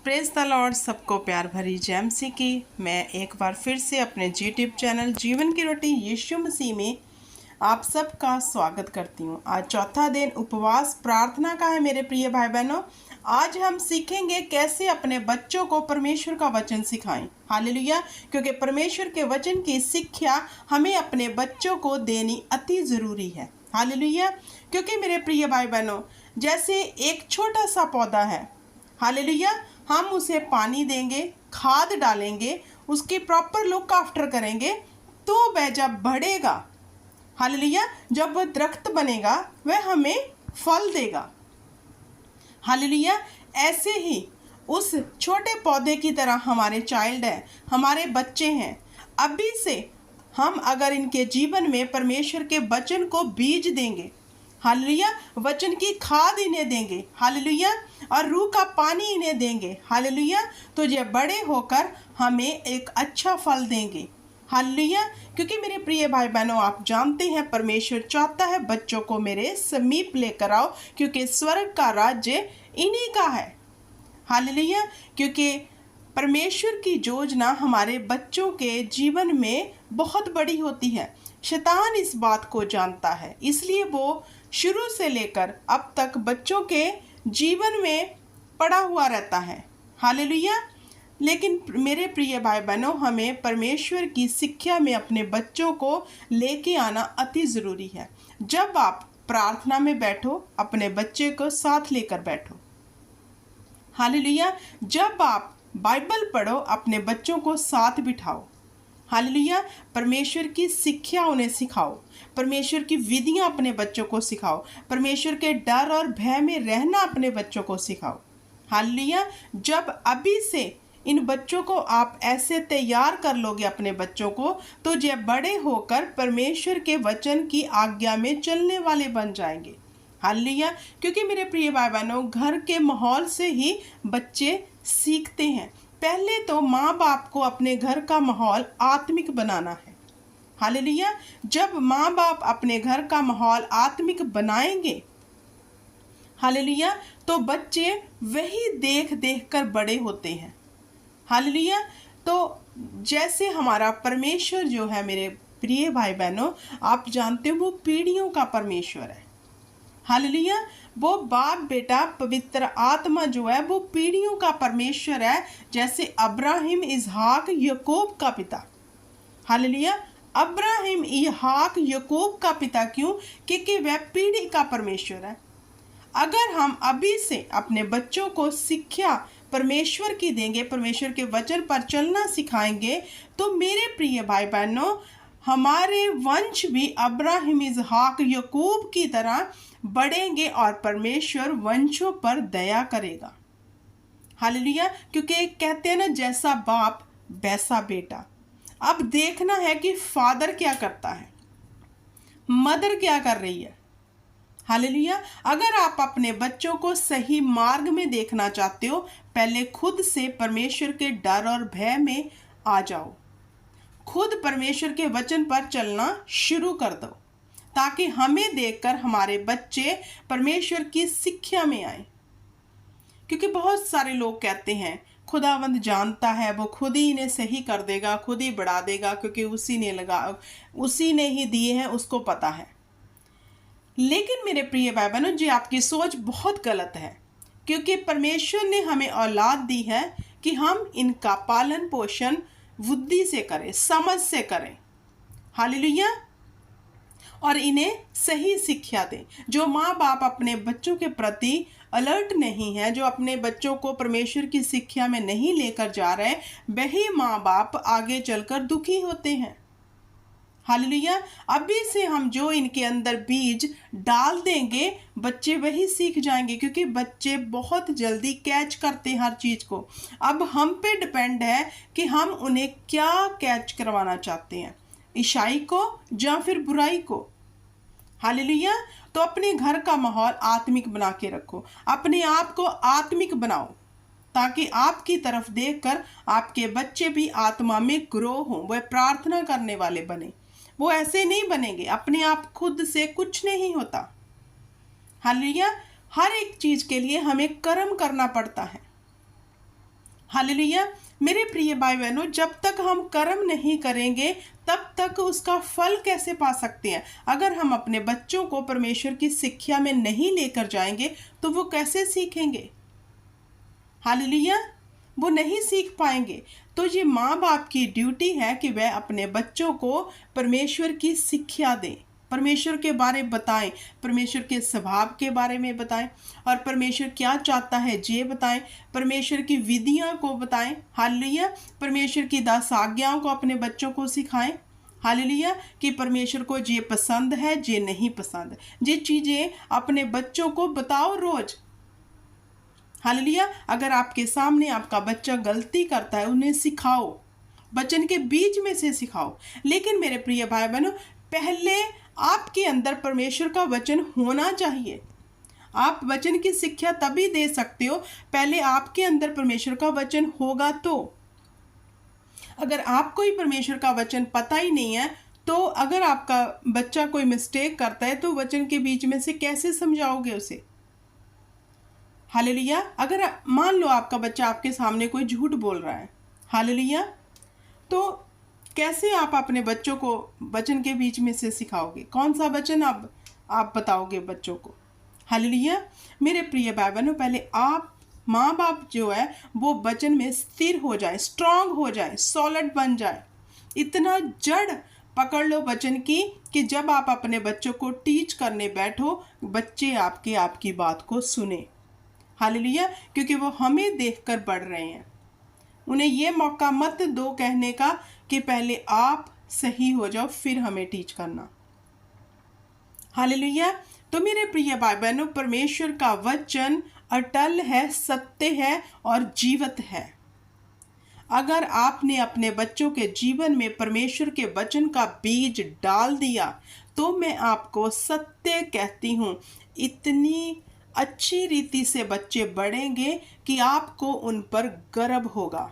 Praise the Lord. सबको प्यार भरी जय मसीह की। मैं एक बार फिर से अपने यूट्यूब चैनल जीवन की रोटी यीशु मसीह में आप सबका स्वागत करती हूँ। आज चौथा दिन उपवास प्रार्थना का है मेरे प्रिय भाई बहनों। आज हम सीखेंगे कैसे अपने बच्चों को परमेश्वर का वचन सिखाएं। हालेलुया। क्योंकि परमेश्वर के वचन की शिक्षा हमें अपने बच्चों को देनी अति ज़रूरी है। हालेलुया। क्योंकि मेरे प्रिय भाई बहनों, जैसे एक छोटा सा पौधा है, हालेलुया, हम उसे पानी देंगे, खाद डालेंगे, उसकी प्रॉपर लुक आफ्टर करेंगे, तो वह जब बढ़ेगा, हालेलुया, जब वह दरख्त बनेगा, वह हमें फल देगा। हालेलुया। ऐसे ही उस छोटे पौधे की तरह हमारे चाइल्ड है, हमारे बच्चे हैं। अभी से हम अगर इनके जीवन में परमेश्वर के वचन को बीज देंगे, हालेलुया, वचन की खाद इन्हें देंगे, हालेलुया, और रूह का पानी इन्हें देंगे, हालेलुया, तो ये बड़े होकर हमें एक अच्छा फल देंगे। हालेलुया। क्योंकि मेरे प्रिय भाई बहनों, आप जानते हैं परमेश्वर चाहता है बच्चों को मेरे समीप लेकर आओ, क्योंकि स्वर्ग का राज्य इन्हीं का है। हालेलुया। क्योंकि परमेश्वर की योजना हमारे बच्चों के जीवन में बहुत बड़ी होती है। शैतान इस बात को जानता है, इसलिए वो शुरू से लेकर अब तक बच्चों के जीवन में पड़ा हुआ रहता है। हालेलुया। लेकिन मेरे प्रिय भाई बहनों, हमें परमेश्वर की शिक्षा में अपने बच्चों को लेके आना अति ज़रूरी है। जब आप प्रार्थना में बैठो, अपने बच्चे को साथ लेकर बैठो। हालेलुया। जब आप बाइबल पढ़ो, अपने बच्चों को साथ बिठाओ। हालेलुया। परमेश्वर की शिक्षा उन्हें सिखाओ, परमेश्वर की विधियां अपने बच्चों को सिखाओ, परमेश्वर के डर और भय में रहना अपने बच्चों को सिखाओ। हालेलुया। जब अभी से इन बच्चों को आप ऐसे तैयार कर लोगे अपने बच्चों को, तो जब बड़े होकर परमेश्वर के वचन की आज्ञा में चलने वाले बन जाएंगे। हालेलुया। क्योंकि मेरे प्रिय भाई बहनों, घर के माहौल से ही बच्चे सीखते हैं। पहले तो माँ बाप को अपने घर का माहौल आत्मिक बनाना है। हालेलुया। जब माँ बाप अपने घर का माहौल आत्मिक बनाएंगे, हालेलुया, तो बच्चे वही देख देख कर बड़े होते हैं। हालेलुया। तो जैसे हमारा परमेश्वर जो है मेरे प्रिय भाई बहनों, आप जानते हो वो पीढ़ियों का परमेश्वर है। हालेलुया। वो बाप बेटा पवित्र आत्मा जो है वो पीढ़ियों का परमेश्वर है। जैसे अब्राहिम इसहाक याकूब का पिता। हालेलुया। अब्राहिम इसहाक याकूब का पिता क्यों? क्योंकि वह पीढ़ी का परमेश्वर है। अगर हम अभी से अपने बच्चों को शिक्षा परमेश्वर की देंगे, परमेश्वर के वचन पर चलना सिखाएंगे, तो मेरे प्रिय भाई बहनों, हमारे वंश भी अब्राहिम इसहाक याकूब की तरह बढ़ेंगे और परमेश्वर वंशों पर दया करेगा। हालेलुया। क्योंकि कहते हैं ना, जैसा बाप वैसा बेटा। अब देखना है कि फादर क्या करता है, मदर क्या कर रही है। हालेलुया। अगर आप अपने बच्चों को सही मार्ग में देखना चाहते हो, पहले खुद से परमेश्वर के डर और भय में आ जाओ। खुद परमेश्वर के वचन पर चलना शुरू कर दो, ताकि हमें देखकर हमारे बच्चे परमेश्वर की शिक्षा में आए। क्योंकि बहुत सारे लोग कहते हैं खुदावंद जानता है, वो खुद ही इन्हें सही कर देगा, खुद ही बढ़ा देगा, क्योंकि उसी ने ही दिए हैं, उसको पता है। लेकिन मेरे प्रिय भाई बहनों जी, आपकी सोच बहुत गलत है। क्योंकि परमेश्वर ने हमें औलाद दी है कि हम इनका पालन पोषण बुद्धि से करें, समझ से करें। हालेलुया। और इन्हें सही शिक्षा दें। जो माँ बाप अपने बच्चों के प्रति अलर्ट नहीं है, जो अपने बच्चों को परमेश्वर की शिक्षा में नहीं लेकर जा रहे, वही माँ बाप आगे चलकर दुखी होते हैं। हालेलुया। अभी से हम जो इनके अंदर बीज डाल देंगे, बच्चे वही सीख जाएंगे। क्योंकि बच्चे बहुत जल्दी कैच करते हैं हर चीज़ को। अब हम पे डिपेंड है कि हम उन्हें क्या कैच करवाना चाहते हैं, ईशाई को या फिर बुराई को। हालेलुया। तो अपने घर का माहौल आत्मिक बना के रखो, अपने आप को आत्मिक बनाओ, ताकि आपकी तरफ देखकर आपके बच्चे भी आत्मा में ग्रो हों, वह प्रार्थना करने वाले बने। वो ऐसे नहीं बनेंगे, अपने आप खुद से कुछ नहीं होता। हालेलुया। हर एक चीज़ के लिए हमें कर्म करना पड़ता है। हालेलुया। मेरे प्रिय भाई बहनों, जब तक हम कर्म नहीं करेंगे तब तक उसका फल कैसे पा सकते हैं? अगर हम अपने बच्चों को परमेश्वर की शिक्षा में नहीं लेकर जाएंगे तो वो कैसे सीखेंगे? हालेलुया। वो नहीं सीख पाएंगे। तो ये माँ बाप की ड्यूटी है कि वह अपने बच्चों को परमेश्वर की शिक्षा दें, परमेश्वर के बारे में बताएं, परमेश्वर के स्वभाव के बारे में बताएं और परमेश्वर क्या चाहता है ये बताएं, परमेश्वर की विधियां को बताएं। हालेलुया। परमेश्वर की 10 आज्ञाओं को अपने बच्चों को सिखाएं। हालेलुया। कि परमेश्वर को ये पसंद है, ये नहीं पसंद, ये चीज़ें अपने बच्चों को बताओ रोज। हालेलुया। अगर आपके सामने आपका बच्चा गलती करता है, उन्हें सिखाओ, वचन के बीच में से सिखाओ। लेकिन मेरे प्रिय भाई बहनों, पहले आपके अंदर परमेश्वर का वचन होना चाहिए। आप वचन की शिक्षा तभी दे सकते हो, पहले आपके अंदर परमेश्वर का वचन होगा। तो अगर आपको ही परमेश्वर का वचन पता ही नहीं है, तो अगर आपका बच्चा कोई मिस्टेक करता है तो वचन के बीच में से कैसे समझाओगे उसे? हालेलुया। अगर मान लो आपका बच्चा आपके सामने कोई झूठ बोल रहा है, हालेलुया, तो कैसे आप अपने बच्चों को वचन के बीच में से सिखाओगे? कौन सा वचन आप बताओगे बच्चों को? हालेलुया। मेरे प्रिय भाई बहनों, पहले आप माँ बाप जो है वो वचन में स्थिर हो जाए, स्ट्रांग हो जाए, सॉलिड बन जाए। इतना जड़ पकड़ लो वचन की कि जब आप अपने बच्चों को टीच करने बैठो, बच्चे आपकी बात को सुने। हालेलुया। क्योंकि वो हमें देखकर बढ़ रहे हैं। उन्हें ये मौका मत दो कहने का कि पहले आप सही हो जाओ फिर हमें टीच करना। हालेलुया। तो मेरे प्रिय भाई बहनों, परमेश्वर का वचन अटल है, सत्य है और जीवित है। अगर आपने अपने बच्चों के जीवन में परमेश्वर के वचन का बीज डाल दिया तो मैं आपको सत्य कहती हूँ, इतनी अच्छी रीति से बच्चे बढ़ेंगे कि आपको उन पर गर्व होगा।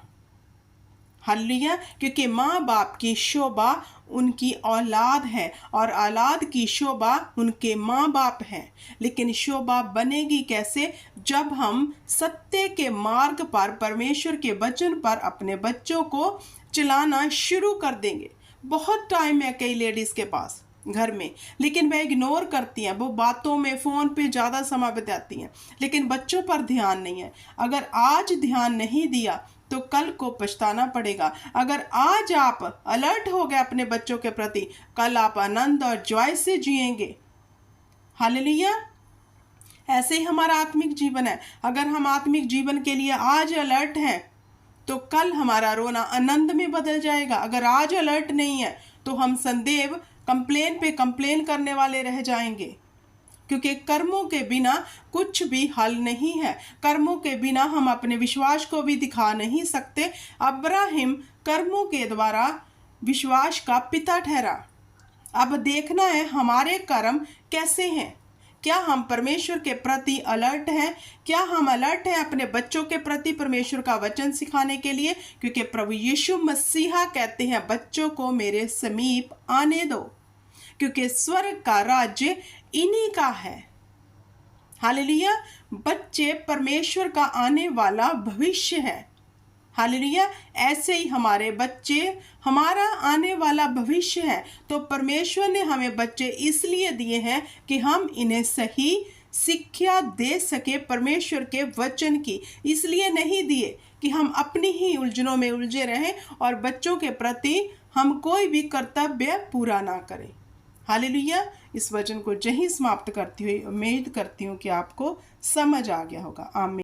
हालेलुया। क्योंकि माँ बाप की शोभा उनकी औलाद है और औलाद की शोभा उनके माँ बाप हैं। लेकिन शोभा बनेगी कैसे? जब हम सत्य के मार्ग पर, परमेश्वर के वचन पर अपने बच्चों को चलाना शुरू कर देंगे। बहुत टाइम है कई लेडीज़ के पास घर में, लेकिन वह इग्नोर करती हैं, वो बातों में, फ़ोन पे ज़्यादा समय बिताती हैं, लेकिन बच्चों पर ध्यान नहीं है। अगर आज ध्यान नहीं दिया तो कल को पछताना पड़ेगा। अगर आज आप अलर्ट हो गए अपने बच्चों के प्रति, कल आप आनंद और जॉय से जिएंगे। हालेलुया। ऐसे ही हमारा आत्मिक जीवन है। अगर हम आत्मिक जीवन के लिए आज अलर्ट हैं तो कल हमारा रोना आनंद में बदल जाएगा। अगर आज अलर्ट नहीं है तो हम संदेव कंप्लेन पे कंप्लेन करने वाले रह जाएंगे। क्योंकि कर्मों के बिना कुछ भी हल नहीं है। कर्मों के बिना हम अपने विश्वास को भी दिखा नहीं सकते। अब्राहिम कर्मों के द्वारा विश्वास का पिता ठहरा। अब देखना है हमारे कर्म कैसे हैं। क्या हम परमेश्वर के प्रति अलर्ट हैं? क्या हम अलर्ट हैं अपने बच्चों के प्रति परमेश्वर का वचन सिखाने के लिए? क्योंकि प्रभु यीशु मसीहा कहते हैं, बच्चों को मेरे समीप आने दो, क्योंकि स्वर्ग का राज्य इन्हीं का है। हालेलुया। बच्चे परमेश्वर का आने वाला भविष्य है। हालेलुया। ऐसे ही हमारे बच्चे हमारा आने वाला भविष्य है। तो परमेश्वर ने हमें बच्चे इसलिए दिए हैं कि हम इन्हें सही शिक्षा दे सके परमेश्वर के वचन की। इसलिए नहीं दिए कि हम अपनी ही उलझनों में उलझे रहें और बच्चों के प्रति हम कोई भी कर्तव्य पूरा ना करें। हालेलुया। इस वचन को यहीं समाप्त करती हुई उम्मीद करती हूँ कि आपको समझ आ गया होगा। आमीन।